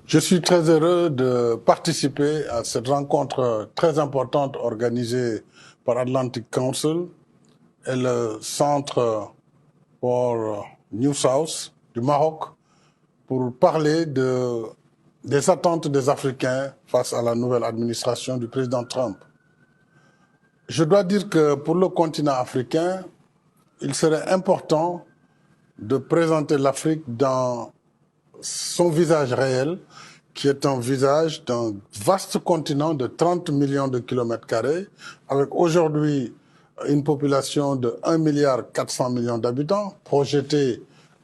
Je suis très heureux de participer à cette rencontre très importante organisée par Atlantic Council et le Centre pour New South du Maroc pour parler des attentes des Africains face à la nouvelle administration du président Trump. Je dois dire que pour le continent africain, il serait important de présenter l'Afrique dans son visage réel, qui est un visage d'un vaste continent de 30 millions de kilomètres carrés, avec aujourd'hui une population de 1,4 milliard d'habitants, projetée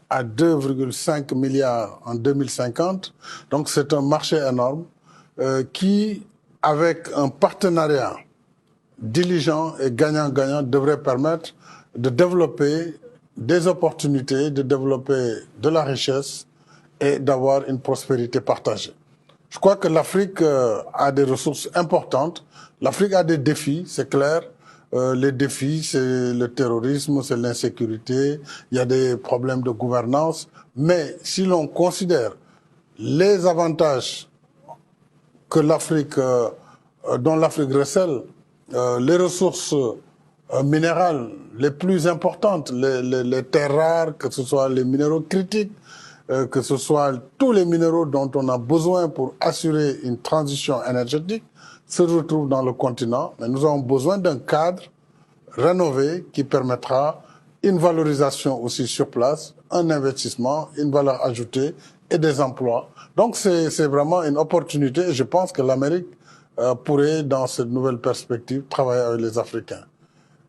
à 2,5 milliards en 2050. Donc c'est un marché énorme qui, avec un partenariat diligent et gagnant-gagnant, devrait permettre de développer des opportunités, de développer de la richesse et d'avoir une prospérité partagée. Je crois que l'Afrique a des ressources importantes. L'Afrique a des défis, c'est clair. Les défis, c'est le terrorisme, c'est l'insécurité, il y a des problèmes de gouvernance. Mais si l'on considère les avantages que l'Afrique, dont l'Afrique recèle, les ressources minérales les plus importantes, les terres rares, que ce soit les minéraux critiques, que ce soit tous les minéraux dont on a besoin pour assurer une transition énergétique, se retrouvent dans le continent. Mais nous avons besoin d'un cadre rénové qui permettra une valorisation aussi sur place, un investissement, une valeur ajoutée et des emplois. Donc c'est vraiment une opportunité et je pense que l'Amérique pourrait, dans cette nouvelle perspective, travailler avec les Africains.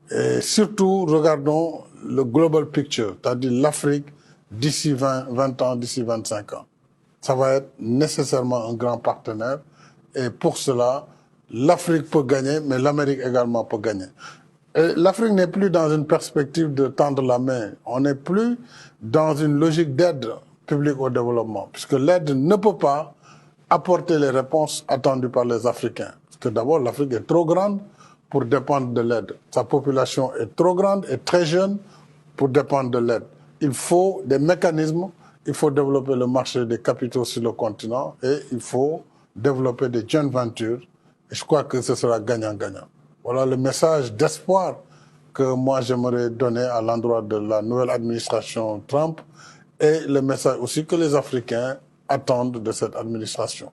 Et surtout, regardons le global picture, c'est-à-dire l'Afrique d'ici 20 ans, d'ici 25 ans. Ça va être nécessairement un grand partenaire et pour cela, l'Afrique peut gagner, mais l'Amérique également peut gagner. L'Afrique n'est plus dans une perspective de tendre la main. On n'est plus dans une logique d'aide publique au développement, puisque l'aide ne peut pas apporter les réponses attendues par les Africains. Parce que d'abord, l'Afrique est trop grande pour dépendre de l'aide. Sa population est trop grande et très jeune pour dépendre de l'aide. Il faut des mécanismes, il faut développer le marché des capitaux sur le continent et il faut développer des joint ventures. Et je crois que ce sera gagnant-gagnant. Voilà le message d'espoir que moi j'aimerais donner à l'endroit de la nouvelle administration Trump et le message aussi que les Africains attendent de cette administration.